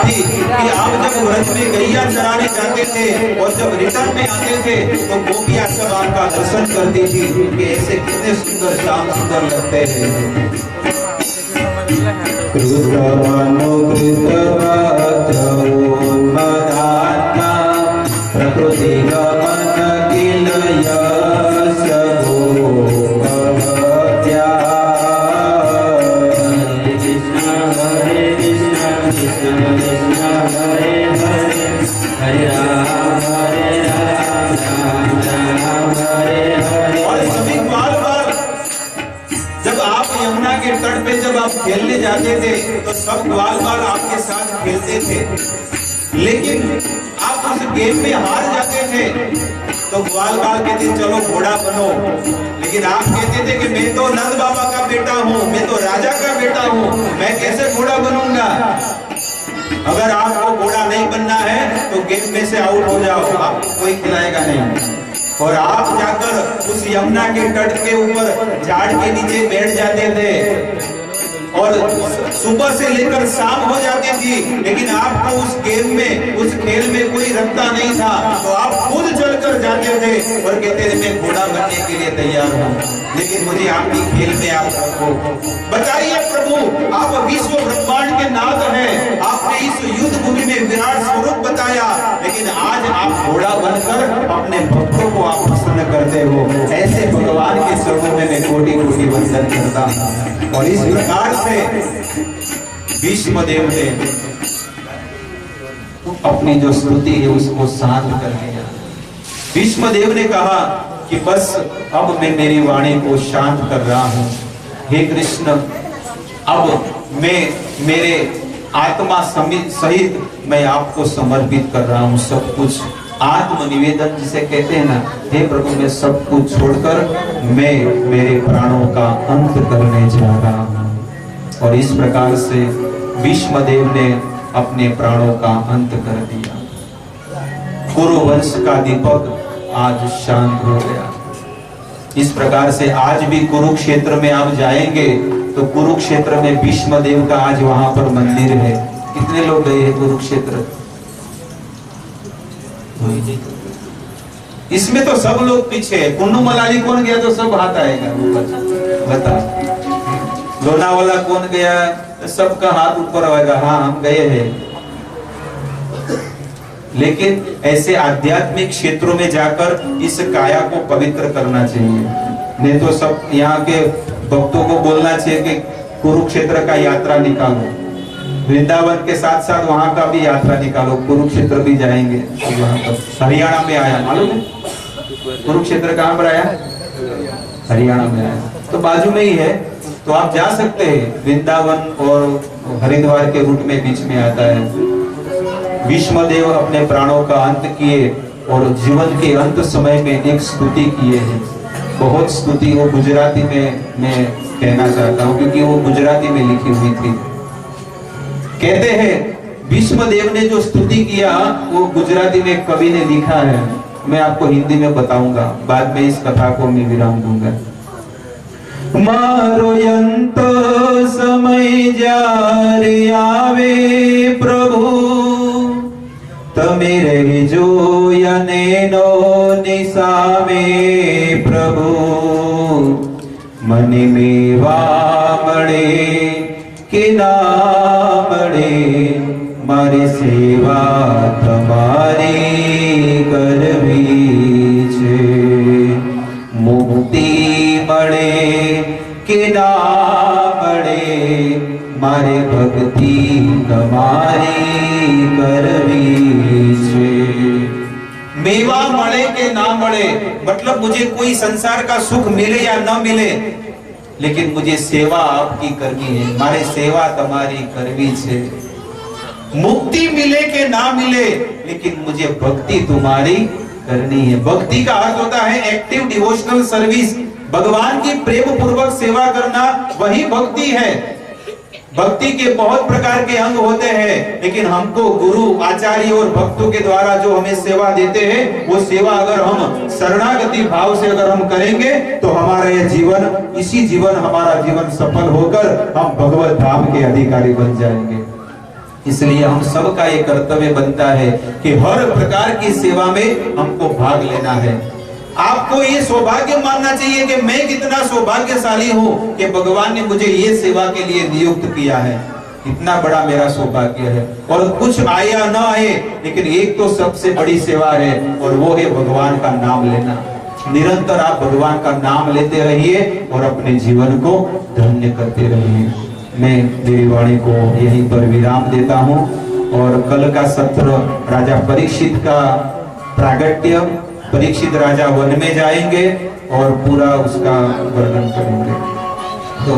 थी कि आप जब व्रत में गैया चराने जाते थे और जब रिटर्न में आते थे तो गोपियां सब आपका दर्शन करती थी कि ऐसे कितने सुंदर श्याम सुंदर लगते हैं। प्रकृति तट पे जब आप खेलने जाते थे तो सब ग्वाल बाल आपके साथ खेलते थे, लेकिन आप उस गेम में हार जाते थे तो ग्वाल बाल कहते चलो घोड़ा बनो, लेकिन आप कहते थे कि मैं तो नंद बाबा का बेटा हूँ, मैं तो राजा का बेटा हूँ, मैं कैसे घोड़ा बनूंगा। अगर आपको घोड़ा नहीं बनना है तो गेम में से आउट हो जाओ, आपको कोई खिलाएगा नहीं। और आप जाकर उस यमुना के तट के ऊपर झाड़ के नीचे बैठ जाते थे और सुबह से लेकर शाम हो जाती थी, लेकिन आपको उस गेम में, उस खेल में कोई रखता नहीं था, तो आप खुद चलकर जाते थे और कहते थे मैं घोड़ा बनने के लिए तैयार हूँ, लेकिन मुझे आपकी खेल में आप रखो। बताइए प्रभु, आप विश्व ब्रह्मांड के नाथ हैं, आपने इस युद्ध भूमि में विराट स्वरूप बताया, लेकिन आज आप घोड़ा बनकर अपने भक्तों को आप प्रसन्न करते हो। ऐसे भगवान के चरणों में मैं कोटि कोटि वंदन करता हूँ। और इस प्रकार से भीष्म देव ने अपनी जो स्तुति है उसको शांत कर दिया। भीष्म देव ने कहा कि बस अब मैं मेरी वाणी को शांत कर रहा हूं। हे कृष्ण, अब मैं मेरे आत्मा सहित मैं आपको समर्पित कर रहा हूं सब कुछ। आत्मनिवेदन जिसे कहते हैं ना, हे प्रभु मैं सब कुछ छोड़कर मैं मेरे प्राणों का अंत करने जा रहा हूं। और इस प्रकार से भीष्म देव ने अपने प्राणों का अंत कर दिया। कुरुवंश का दीपक आज शांत हो गया। इस प्रकार से आज भी कुरुक्षेत्र में आप जाएंगे तो कुरुक्षेत्र में भीष्म देव का आज वहां पर मंदिर है। कितने लोग गए हैं कुरुक्षेत्र? इसमें तो सब लोग पीछे है। कुन्नू मनाली कौन गया तो सब हाथ आएगा बता। लोनावाला कौन गया, सबका हाथ ऊपर आएगा, हाँ हम गए हैं। लेकिन ऐसे आध्यात्मिक क्षेत्रों में जाकर इस काया को पवित्र करना चाहिए। नहीं तो सब यहाँ के भक्तों को बोलना चाहिए कि कुरुक्षेत्र का यात्रा निकालो, वृंदावन के साथ साथ वहां का भी यात्रा निकालो, कुरुक्षेत्र भी जाएंगे। वहां पर हरियाणा में आया, मालूम है कुरुक्षेत्र कहाँ पर आया? हरियाणा में आया, तो बाजू में ही है, तो आप जा सकते हैं। वृंदावन और हरिद्वार के रूट में बीच में आता है। भीष्म देव अपने प्राणों का अंत किए और जीवन के अंत समय में एक स्तुति किए हैं। बहुत स्तुति वो गुजराती में मैं कहना चाहता हूँ क्योंकि वो गुजराती में लिखी हुई थी। कहते हैं भीष्म देव ने जो स्तुति किया वो गुजराती में कवि ने लिखा है, मैं आपको हिंदी में बताऊंगा, बाद में इस कथा को मैं विराम दूंगा। मारो यंतो समय जारे आवे प्रभु, तमे रहजो यनेनो निसामे प्रभु, मने मेवा मळे के ना मळे, मारी सेवा तमारी करवी छे। मुक्ति मळे के ना मळे, मारे भक्ति तमारी करवी छे। मेवा मळे के ना मळे मतलब मुझे कोई संसार का सुख मिले या न मिले, लेकिन मुझे सेवा आपकी करनी है, मारे सेवा तमारी करवी छे। मुक्ति मिले के ना मिले, लेकिन मुझे भक्ति तुम्हारी करनी है। भक्ति का अर्थ होता है एक्टिव डिवोशनल सर्विस, भगवान की प्रेम पूर्वक सेवा करना, वही भक्ति है। भक्ति के बहुत प्रकार के अंग होते हैं, लेकिन हमको गुरु आचार्य और भक्तों के द्वारा जो हमें सेवा देते हैं, वो सेवा अगर हम शरणागति भाव से अगर हम करेंगे तो हमारा यह जीवन, इसी जीवन हमारा जीवन सफल होकर हम भगवत धाम के अधिकारी बन जाएंगे। इसलिए हम सबका ये कर्तव्य बनता है कि हर प्रकार की सेवा में हमको भाग लेना है। आपको ये सौभाग्य मानना चाहिए कि मैं कितना सौभाग्यशाली हूं कि भगवान ने मुझे ये सेवा के लिए नियुक्त किया है। इतना बड़ा मेरा सौभाग्य है। और कुछ आए या ना आए, लेकिन एक तो सबसे बड़ी सेवा है और वो है भगवान का नाम लेना। निरंतर आप भगवान का नाम लेते रहिए और अपने जीवन को धन्य करते रहिए। मैं मेरी वाणी को यहीं पर विराम देता हूं और कल का सत्र राजा परीक्षित का प्रागट्य, परीक्षित राजा वन में जाएंगे और पूरा उसका वर्णन करेंगे। तो